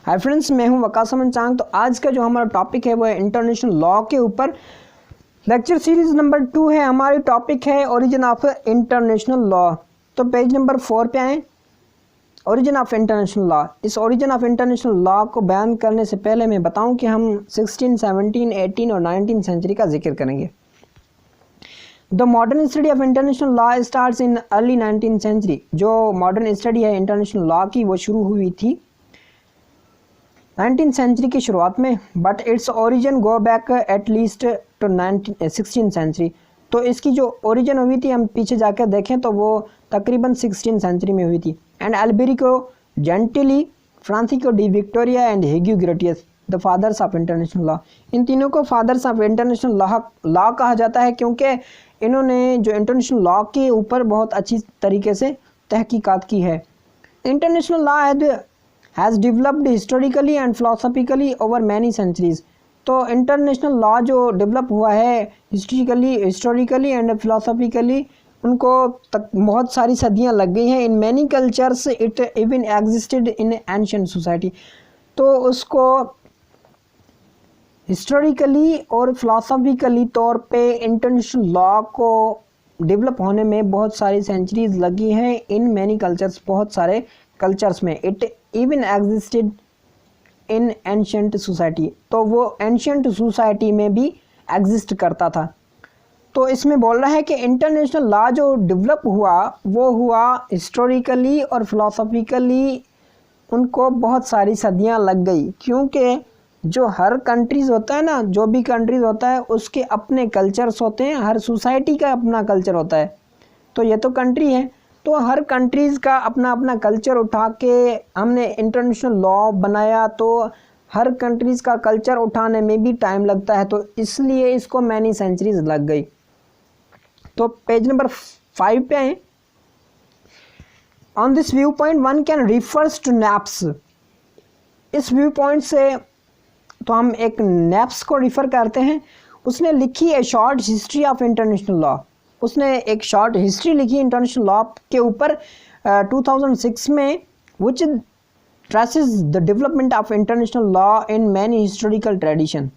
Hi friends, मैं हूं वकास अमन चांग। तो आज का जो हमारा टॉपिक है वो है इंटरनेशनल लॉ के ऊपर। लेक्चर सीरीज नंबर 2 है, हमारी टॉपिक है ओरिजिन ऑफ इंटरनेशनल लॉ। तो पेज नंबर 4 पे आए। Origin of international law. इस ओरिजिन ऑफ इंटरनेशनल लॉ को बयान करने से पहले मैं बताऊं कि हम 16, 17, 18 और 19 सेंचुरी का जिक्र करेंगे। The modern study of international law starts in early 19th century. जो मॉडर्न स्टडी है इंटरनेशनल लॉ की वो शुरू हुई थी 19th सेंचुरी की शुरुआत में, but its origin go back at least to 16th century. तो इसकी जो ओरिजिन हुई थी, हम पीछे जाकर देखें तो वो तकरीबन 16th सेंचुरी में हुई थी। And Alberico Gentili, Francisco de Victoria and Hugo Grotius, the fathers of international law. इन तीनों को फादर्स ऑफ इंटरनेशनल लॉ कहा जाता है क्योंकि इन्होंने जो इंटरनेशनल लॉ के ऊपर बहुत अच्छी तरीके से तहकीकात की है। International law has developed historically and philosophically over many centuries। तो इंटरनेशनल लॉ जो डेवलप हुआ है हिस्टोरिकली एंड फिलोसॉफिकली, उनको तक बहुत सारी सदियां लग गई हैं। In many cultures it even existed in ancient society. तो उसको हिस्टोरिकली और फिलोसॉफिकली तौर पे इंटरनेशनल लॉ को डेवलप होने में बहुत सारी सेंचुरीज लगी हैं। इन मैनी कल्चर्स, बहुत सारे कल्चर्स में। It even existed in ancient society. तो वो एंशिएंट सोसाइटी में भी एग्जिस्ट करता था। तो इसमें बोल रहा है कि इंटरनेशनल लॉ जो डेवलप हुआ वो हुआ हिस्टोरिकली और फिलोसॉफिकली, उनको बहुत सारी सदियां लग गई क्योंकि जो हर कंट्रीज़ होता है ना, जो भी कंट्रीज़ होता है उसके अपने कल्चर्स होते हैं। हर सोसाइटी का अपना कल्चर होता है। तो ये तो कंट्री है, तो हर कंट्रीज़ का अपना अपना कल्चर उठा के हमने इंटरनेशनल लॉ बनाया। तो हर कंट्रीज़ का कल्चर उठाने में भी टाइम लगता है, तो इसलिए इसको मैनी सेंचुरीज लग गई। तो पेज नंबर 5 पे आए। On this view point one can refers to naps. इस व्यू पॉइंट से तो हम एक नैप्स को रिफ़र करते हैं। उसने लिखी है short history of international law. उसने एक शॉर्ट हिस्ट्री लिखी इंटरनेशनल लॉ के ऊपर 2006 में, which traces the development of international law in many historical tradition.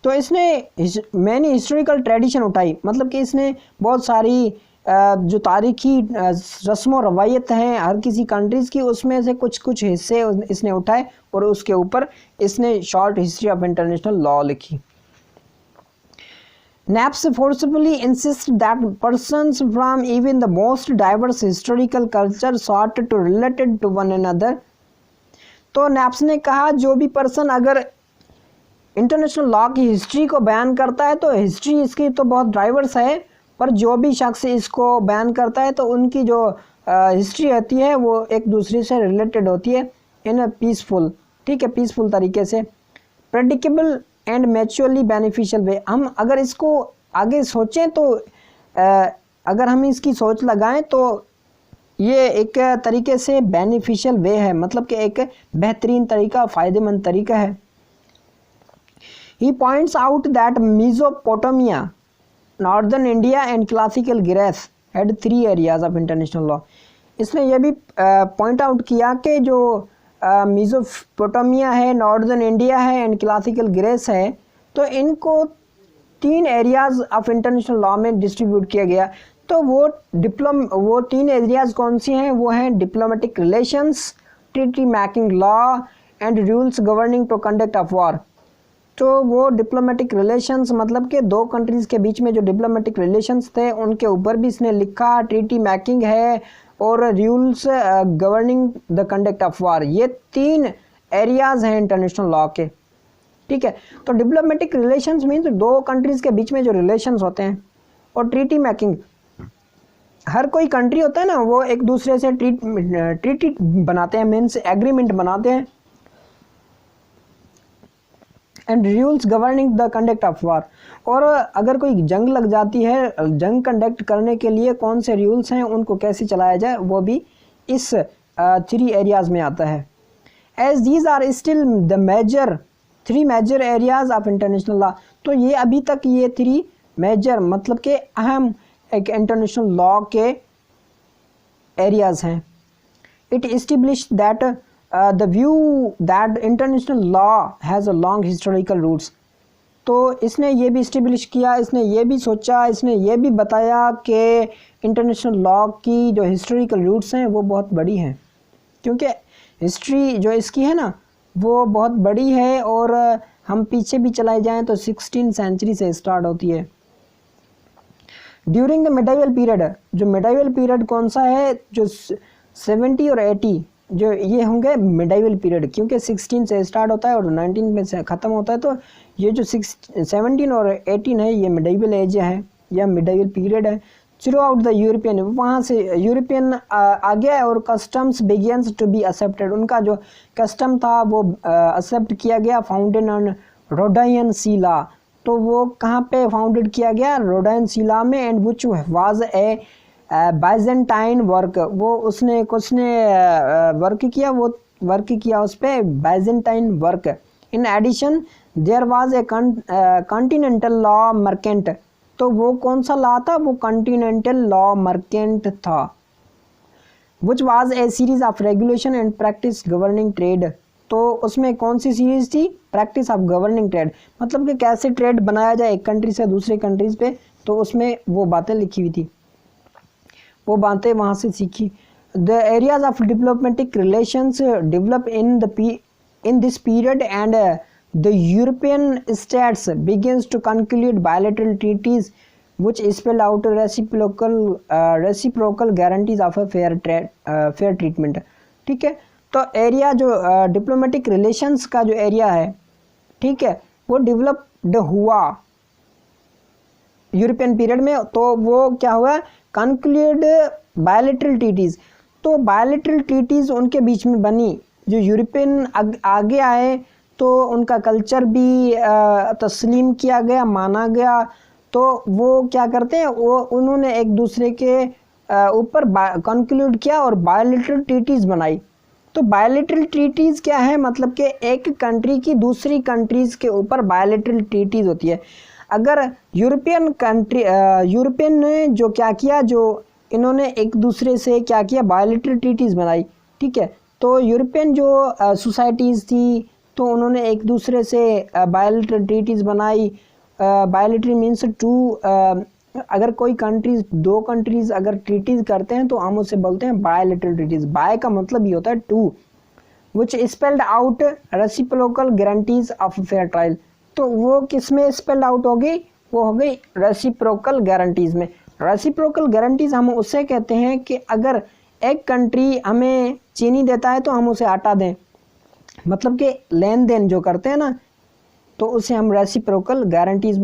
तो इसने मैनी हिस्टोरिकल ट्रेडिशन उठाई, मतलब कि इसने बहुत सारी जो तारीखी रस्म व रवायत हैं हर किसी कंट्रीज़ की, उसमें से कुछ कुछ हिस्से इसने उठाए और उसके ऊपर इसने short history of international law लिखी। NAPS forcibly insists that persons from even the most diverse historical culture sought to related to one another। तो NAPS ने कहा जो भी पर्सन अगर इंटरनेशनल लॉ की हिस्ट्री को बयान करता है, तो हिस्ट्री इसकी तो बहुत डाइवर्स है, पर जो भी शख्स इसको बयान करता है तो उनकी जो हिस्ट्री होती है वो एक दूसरे से रिलेटेड होती है इन अ पीसफुल, ठीक है, पीसफुल तरीके से, प्रेडिक्टेबल एंड म्यूचुअली बेनिफिशियल वे। हम अगर इसको आगे सोचें तो अगर हम इसकी सोच लगाएं तो ये एक तरीके से बेनिफिशियल वे है, मतलब कि एक बेहतरीन तरीका, फ़ायदेमंद तरीका है। He points out that Mesopotamia, northern India and classical Greece had 3 areas of international law. इसने यह भी पॉइंट आउट किया कि जो मेसोपोटामिया है, नॉर्दर्न इंडिया है एंड क्लासिकल ग्रीस है, तो इनको 3 एरियाज़ ऑफ इंटरनेशनल लॉ में डिस्ट्रीब्यूट किया गया। तो वो 3 एरियाज़ कौन सी हैं? वो हैं diplomatic relations, treaty making law and rules governing to conduct of war. तो वो डिप्लोमेटिक रिलेशंस, मतलब कि 2 कंट्रीज़ के बीच में जो डिप्लोमेटिक रिलेशंस थे उनके ऊपर भी इसने लिखा। ट्रीटी मेकिंग है और rules governing the conduct of war. ये 3 एरियाज़ हैं इंटरनेशनल लॉ के, ठीक है। तो डिप्लोमेटिक रिलेशंस मीन्स 2 कंट्रीज़ के बीच में जो रिलेशंस होते हैं, और ट्रीटी मेकिंग, हर कोई कंट्री होता है ना, वो एक दूसरे से ट्रीटी बनाते हैं, मीन्स एग्रीमेंट बनाते हैं। And rules governing the conduct of war, और अगर कोई जंग लग जाती है, जंग कंडक्ट करने के लिए कौन से रूल्स हैं, उनको कैसे चलाया जाए, वो भी इस 3 एरियाज़ में आता है। As these are still the 3 major areas of international law. तो ये अभी तक ये 3 मेजर, मतलब के अहम एक इंटरनेशनल लॉ के एरियाज़ हैं। It established that the view that international law has a long historical roots. तो इसने ये भी इस्टेब्लिश किया, इसने ये भी सोचा, इसने ये भी बताया कि इंटरनेशनल लॉ की जो हिस्टोरिकल रूट्स हैं वो बहुत बड़ी हैं, क्योंकि हिस्ट्री जो इसकी है ना वो बहुत बड़ी है, और हम पीछे भी चलाए जाएं तो 16th सेंचुरी से स्टार्ट होती है। ड्यूरिंग द मिडाइवल पीरियड, जो मिडाइवल पीरियड कौन सा है, जो 70 और 80 जो ये होंगे मिडाइवल पीरियड, क्योंकि 16 से स्टार्ट होता है और 19 में से ख़त्म होता है। तो ये जो 17 और 18 है ये मिडाइवल एज है या मिडाइवल पीरियड है। थ्रू आउट द यूरोपियन, वहाँ से यूरोपियन आ गया और customs begins to be accepted, उनका जो कस्टम था वो एक्सेप्ट किया गया। फाउंडेड ऑन रोडायन सीला, तो वो कहाँ पे फाउंडेड किया गया, रोडायन सीला में। And which was a Byzantine work, वो उसने वर्क किया, वो वर्क किया उस पर Byzantine work. In addition there was a continental law merchant, तो वो कौन सा लॉ था, वो कॉन्टिनेंटल लॉ मर्केंट था। विच was A series of regulation and practice governing trade, तो उसमें कौन सी सीरीज थी, प्रैक्टिस ऑफ गवर्निंग ट्रेड, मतलब कि कैसे ट्रेड बनाया जाए एक कंट्री से दूसरे कंट्रीज पे, तो उसमें वो बातें लिखी हुई थी, वो बातें वहाँ से सीखी। The areas of diplomatic relations develop in this period and the European states begins to conclude bilateral treaties which spell out reciprocal guarantees of a fair treatment। ठीक है, तो एरिया जो डिप्लोमेटिक रिलेशंस का जो एरिया है, ठीक है, वो डेवलप्ड हुआ यूरोपियन पीरियड में। तो वो क्या हुआ, कंक्लूड बायलैटरल ट्रीटीज़, तो बायलैटरल ट्रीटीज़ उनके बीच में बनी। जो यूरोपियन आगे आए तो उनका कल्चर भी तस्लीम किया गया, माना गया, तो वो क्या करते हैं, वो उन्होंने एक दूसरे के ऊपर कंक्लूड किया और बायलैटरल ट्रीटीज़ बनाई। तो बायलैटरल ट्रीटीज़ क्या है, मतलब कि एक कंट्री की दूसरी कंट्रीज़ के ऊपर बायलैटरल ट्रीटीज़ होती है। अगर यूरोपियन ने जो क्या किया, जो इन्होंने एक दूसरे से क्या किया, बायलैटरल ट्रीटीज़ बनाई। ठीक है, तो यूरोपियन जो सोसाइटीज़ थी तो उन्होंने एक दूसरे से बायलैटरल ट्रीटीज़ बनाई। बायलैटरल मीन्स टू, अगर कोई कंट्रीज, दो कंट्रीज अगर ट्रीटीज़ करते हैं तो हम उसे बोलते हैं बायलैटरल ट्रीटीज़। बाय का मतलब ये होता है to, which spelled out reciprocal guarantees of fair trial. तो वो किस में स्पेल्ड आउट हो गई, वो हो गई रेसिप्रोकल गारंटीज़ में। रेसिप्रोकल गारंटीज़ हम उससे कहते हैं कि अगर एक कंट्री हमें चीनी देता है तो हम उसे आटा दें, मतलब कि लेन देन जो करते हैं ना, तो उसे हम रेसिप्रोकल गारंटीज़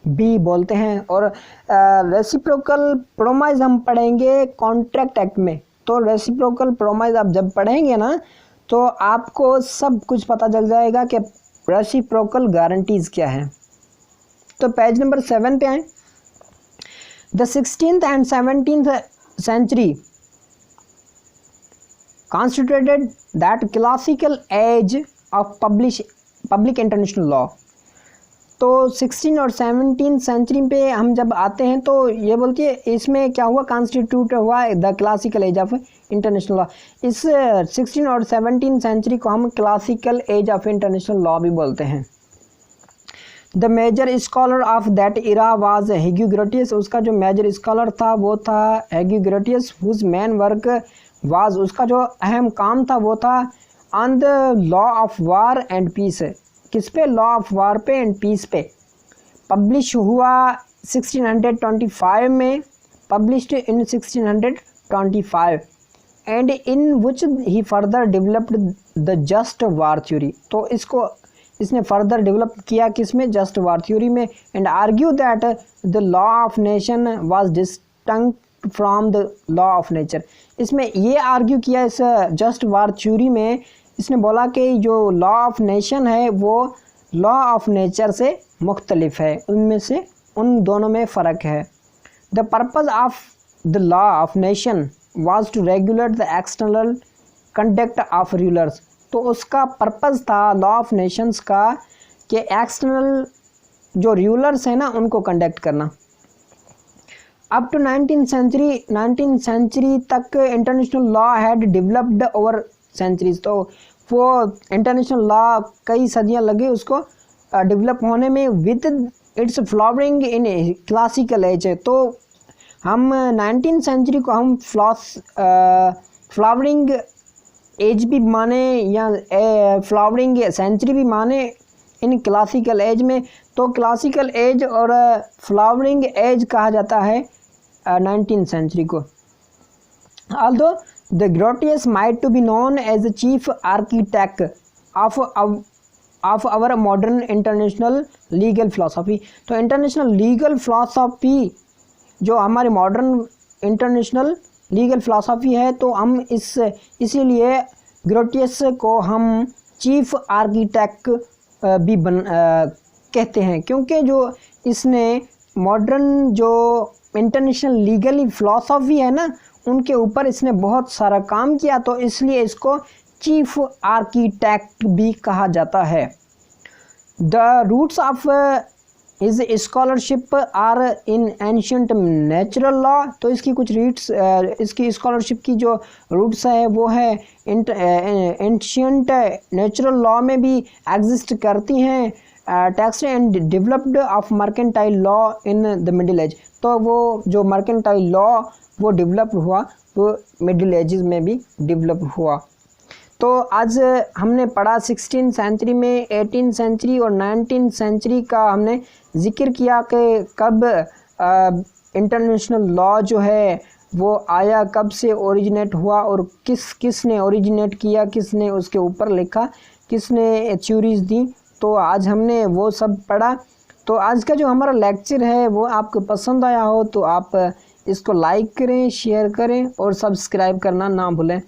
भी बोलते हैं। और रेसिप्रोकल प्रोमाइज हम पढ़ेंगे कॉन्ट्रैक्ट एक्ट में। तो रेसिप्रोकल प्रोमाइज आप जब पढ़ेंगे ना तो आपको सब कुछ पता चल जाएगा कि रेसिप्रोकल गारंटीज़ क्या है। तो पेज नंबर 7 पे आए। The 16th and 17th century constituted that classical age of public international law। तो 16 और 17 सेंचुरी पे हम जब आते हैं तो ये बोलती है इसमें क्या हुआ, कॉन्स्टिट्यूट हुआ the classical age of international law. इस 16 और 17 सेंचुरी को हम classical age of international law भी बोलते हैं। The major scholar of that era was Hugo Grotius, उसका जो मेजर स्कॉलर था वो था Hugo Grotius. Whose main work was, उसका जो अहम काम था वो था on the law of war and peace. किस पे, लॉ ऑफ वार पे एंड पीस पे। पब्लिश हुआ 1625 में, published in 1625 and in which he further developed the just war theory. तो इसने फर्दर डेवलप किया किस में, जस्ट वार थ्योरी में। And argue that the law of nation was distinct from the law of nature. इसमें ये आर्ग्यू किया इस जस्ट वार थ्योरी में, इसने बोला कि जो लॉ ऑफ नेशन है वो लॉ ऑफ नेचर से मुख्तलिफ है, उनमें से उन दोनों में फ़र्क है। The purpose of the law of nation was to regulate the external conduct of rulers. तो उसका पर्पज़ था लॉ ऑफ नेशंस का कि एक्सटर्नल जो रूलर्स हैं ना उनको कंडक्ट करना। अप टू 19th सेंचुरी तक international law had developed over centuries. तो वो इंटरनेशनल लॉ कई सदियां लगे उसको डेवलप होने में with its flowering in classical as. तो हम 19th सेंचुरी को हम फ्लावरिंग एज भी माने या फ्लावरिंग सेंचुरी भी माने इन क्लासिकल एज में। तो क्लासिकल एज और फ्लावरिंग एज कहा जाता है 19th सेंचुरी को। Although the Grotius might to be known as the chief architect of our modern international legal philosophy। तो इंटरनेशनल लीगल फिलॉसफी जो हमारी मॉडर्न इंटरनेशनल लीगल फिलॉसफी है, तो हम इसीलिए ग्रोटियस को हम चीफ आर्किटेक्ट भी कहते हैं, क्योंकि जो इसने मॉडर्न जो इंटरनेशनल लीगली फिलॉसफी है ना, उनके ऊपर इसने बहुत सारा काम किया, तो इसलिए इसको चीफ आर्किटेक्ट भी कहा जाता है। The roots of his scholarship are in ancient natural law. तो इसकी कुछ रूट्स, इसकी स्कॉलरशिप की जो रूट्स है वो है एंशियंट नेचुरल लॉ में भी एग्जिस्ट करती हैं। Text and developed of mercantile law in the middle age. तो वो जो मर्केंटाइल लॉ वो डेवलप हुआ, वो मिडिल एजेस में भी डेवलप हुआ। तो आज हमने पढ़ा 16th सेंचुरी में, 18th सेंचुरी और 19th सेंचुरी का हमने जिक्र किया कि कब इंटरनेशनल लॉ जो है वो आया, कब से ओरिजिनेट हुआ और किसने ओरिजिनेट किया, किसने उसके ऊपर लिखा, किसने थ्योरीज दी। तो आज हमने वो सब पढ़ा। तो आज का जो हमारा लेक्चर है वो आपको पसंद आया हो तो आप इसको लाइक करें, शेयर करें और सब्सक्राइब करना ना भूलें।